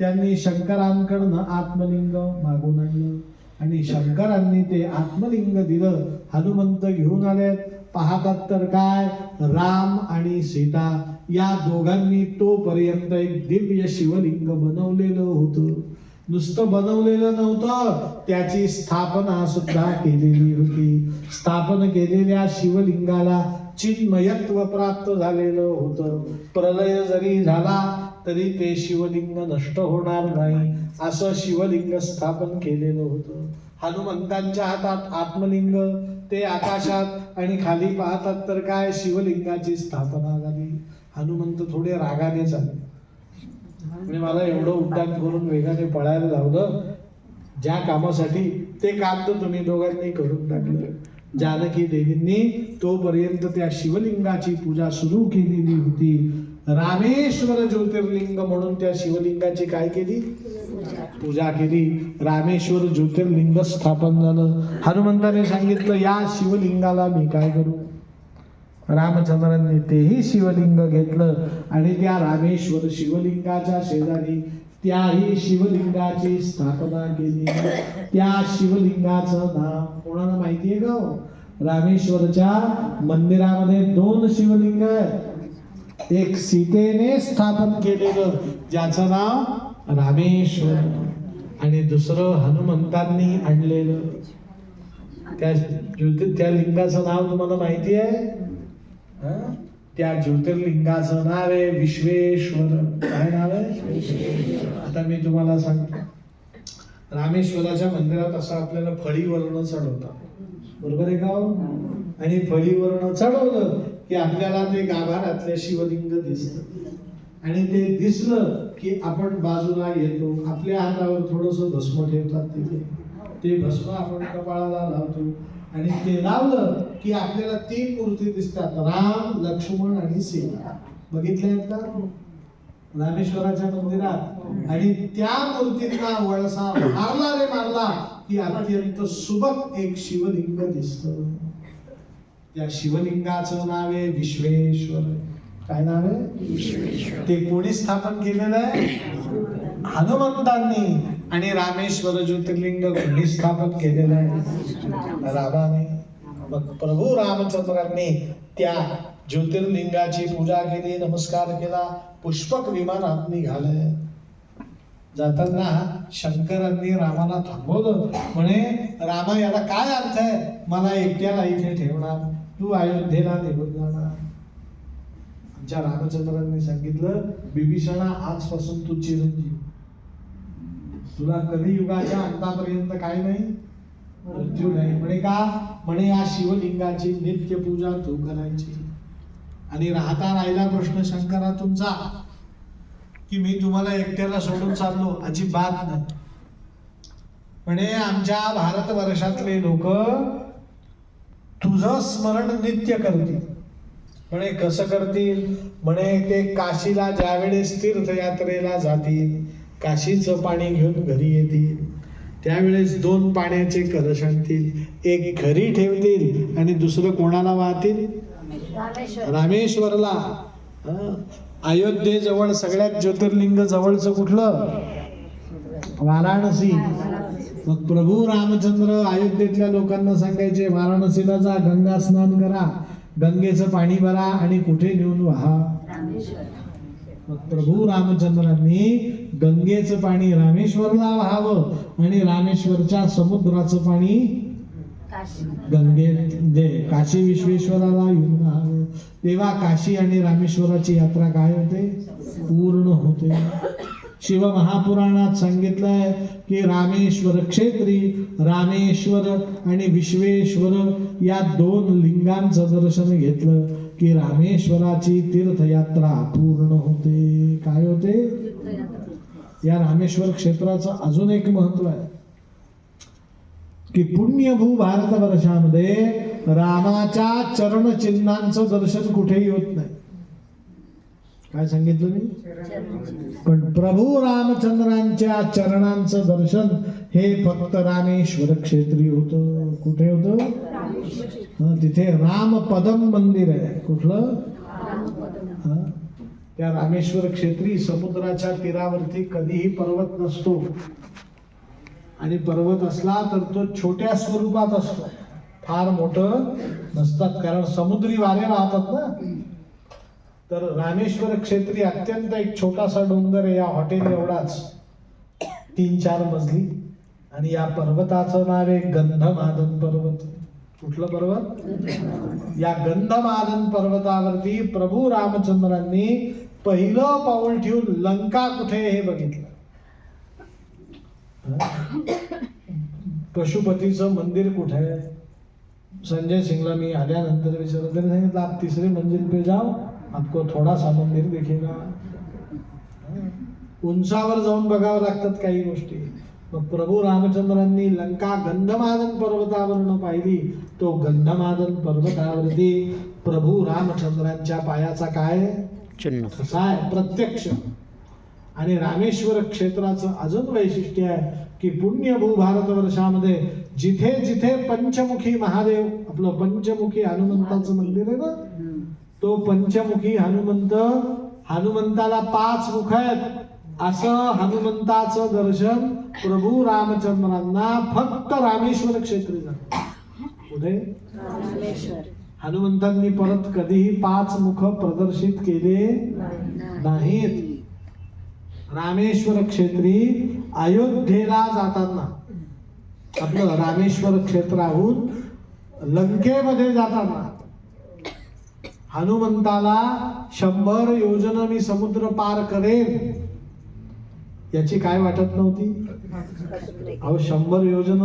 त्यांनी शंकरांकडनं आत्मलिंग मागून आणलं आणि शंकरांनी ते आत्मलिंग दिलं. हनुमंत घेऊन आले. पाहतात तर काय, राम आणि सीता या दोघांनी तोपर्यंत एक दिव्य शिवलिंग बनवलेलं होतं. नुसतं बनवलेलं नव्हतं, त्याची स्थापना सुद्धा केलेली होती. स्थापन केलेल्या शिवलिंगाला चिन्मयत्व प्राप्त झालेलं होतं. प्रलय जरी झाला तरी ते शिवलिंग नष्ट होणार नाही असं शिवलिंग स्थापन केलेलं होतं. हनुमंतांच्या हातात आत्मलिंग, ते आकाशात, आणि खाली पाहतात तर काय, शिवलिंगाची स्थापना झाली. हनुमंत थोडे रागाने झाले आणि मला एवढं उड्डाण करून वेगाने पळायला लावलं. ज्या कामासाठी ते काम तर तुम्ही दोघांनी करून टाकलं. जानकी देवींनी तोपर्यंत त्या शिवलिंगाची पूजा सुरू केलेली होती. रामेश्वर ज्योतिर्लिंग म्हणून त्या शिवलिंगाची काय केली, पूजा केली. रामेश्वर ज्योतिर्लिंग स्थापन झालं. हनुमंताने सांगितलं, या शिवलिंगाला मी काय करू. रामचंद्रांनी तेही शिवलिंग घेतलं आणि त्या रामेश्वर शिवलिंगाच्या शेजारी त्याही शिवलिंगाची स्थापना केली. त्या शिवलिंगाचं नाव कोणाला माहितीये का? रामेश्वरच्या मंदिरामध्ये 2 शिवलिंग आहेत. एक सीतेने स्थापन केलेलं ज्याचं नाव रामेश्वर, आणि दुसरं हनुमंतांनी आणलेलं त्या लिंगाचं नाव तुम्हाला माहिती आहे? त्या ज्योतिर्लिंगाचं नाव आहे विश्वेश्वर. काय नाव आहे? आता मी तुम्हाला सांगतो. रामेश्वराच्या मंदिरात असं आपल्याला फळीवर्ण चढवतात, बरोबर आहे का? आणि फळीवर्ण चढवलं की आपल्याला ते गाभाऱ्यातले शिवलिंग दिसतं, आणि ते दिसलं की आपण बाजूला येतो. आपल्या हातावर थोडंसं भस्म ठेवतात तिथे, ते भस्म आपण कपाळाला लावतो, आणि ते लावलं की आपल्याला 3 मूर्ती दिसतात, राम, लक्ष्मण आणि सीता. बघितल्या आहेत का रामेश्वराच्या मंदिरात? आणि त्या मूर्तींना वळसा मारला की अत्यंत सुबक एक शिवलिंग दिसतं. त्या शिवलिंगाचं नाव आहे विश्वेश्वर. काय नाव आहे? ते कोणी स्थापन केलेलं आहे? हनुमंतांनी. आणि रामेश्वर ज्योतिर्लिंग कोणी स्थापन केलेलं आहे? रामाने. मग प्रभू रामचंद्रांनी त्या ज्योतिर्लिंगाची पूजा केली, नमस्कार केला, पुष्पक विमानात निघाले. जाताना शंकरांनी रामाला थांबवलं. म्हणे, रामा, याला काय अर्थ आहे? मला एकट्याला इथे ठेवणार, तू अयोध्येला निघून जाणार. आमच्या रामचंद्रांनी सांगितलं, बिभीषणा, आजपासून तू चिरंजीव. तुला कलियुगाच्या अंतापर्यंत काय नाही, मृत्यू नाही. म्हणे का? म्हणे या शिवलिंगाची नित्य पूजा तू करायची. आणि राहता राहिला प्रश्न शंकरा तुमचा की मी तुम्हाला एकट्याला सोडून चाललो, अजिबात नाही. म्हणे आमच्या भारतवर्षातले लोक तुझं स्मरण नित्य करतील. म्हणे कसं करतील? म्हणे ते काशीला ज्यावेळेस तीर्थयात्रेला जातील, काशीचं पाणी घेऊन घरी येतील, त्यावेळेस 2 पाण्याचे कलश आणतील. एक घरी ठेवतील आणि दुसरं कोणाला वाहतील? रामेश्वरला. अयोध्येजवळ सगळ्यात ज्योतिर्लिंग जवळचं कुठलं? वाराणसी. मग प्रभू रामचंद्र अयोध्येतल्या लोकांना सांगायचे, वाराणसीला जा, गंगा स्नान करा, गंगेचं पाणी भरा आणि कुठे नेऊन वाहा. मग प्रभू रामचंद्रांनी गंगेचं पाणी रामेश्वरला वाहावं आणि रामेश्वरच्या समुद्राचं पाणी गंगे काशी विश्वेश्वराला येऊन राहावं. तेव्हा काशी आणि रामेश्वराची यात्रा काय होते? पूर्ण होते. शिव महापुराणात सांगितलंय की रामेश्वर क्षेत्री, रामेश्वर आणि विश्वेश्वर या 2 लिंगांचं दर्शन घेतलं की रामेश्वराची तीर्थयात्रा पूर्ण होते. काय होते? या रामेश्वर क्षेत्राचं अजून एक महत्व आहे की पुण्यभू भारतवर्षामध्ये रामाच्या चरणचिन्हांचं दर्शन कुठेही होत नाही. काय सांगितलं मी? पण प्रभू रामचंद्रांच्या चरणांचं दर्शन हे फक्त रामेश्वर क्षेत्री होतं. कुठे होतं? तिथे रामपदम मंदिर आहे. कुठलं? त्या रामेश्वर क्षेत्री समुद्राच्या तीरावरती कधीही पर्वत नसतो, आणि पर्वत असला तर तो छोट्या स्वरूपात असतो, फार मोठं नसतात, कारण समुद्री वारे वाहतात ना. तर रामेश्वर क्षेत्री अत्यंत एक छोटासा डोंगर आहे, या हॉटेल एवढाच, 3-4 मजली. आणि या पर्वताचं नाव आहे गंधमादन पर्वत. कुठलं पर्वत? या गंधमादन पर्वतावरती प्रभू रामचंद्रांनी पहिलं पाऊल ठेवून लंका कुठे हे बघितलं. पशुपतीचं मंदिर कुठे आहे? संजय सिंगला मी आल्यानंतर विचारलं, त्याने सांगितलं आप 3रे मंजिल पे जाओ, आपको थोड़ा सा मंदिर दिखेगा. उंचावर जाऊन बघावं लागतात काही गोष्टी. मग प्रभू रामचंद्रांनी लंका गंधमादन पर्वतावरून पाहिली. तो गंधमादन पर्वतावरती प्रभू रामचंद्रांच्या पायाचा काय चिन्ह कसा आहे प्रत्यक्ष. आणि रामेश्वर क्षेत्राचं अजून वैशिष्ट्य आहे की पुण्यभू भारतवर्षामध्ये जिथे जिथे पंचमुखी महादेव, आपलं पंचमुखी हनुमंताचं मंदिर आहे ना, तो पंचमुखी हनुमंत, हनुमंताला 5 मुख आहेत, असं हनुमंताचं दर्शन प्रभू रामचंद्रांना फक्त रामेश्वर क्षेत्री झालं. कुठे? हनुमंतांनी परत कधीही 5 मुख प्रदर्शित केले नाहीत. रामेश्वर क्षेत्री अयोध्येला जाताना, आपलं रामेश्वर क्षेत्राहून लंकेमध्ये जाताना हनुमंताला 100 योजन मी समुद्र पार करेन याची काय वाटत नव्हती. अहो 100 योजन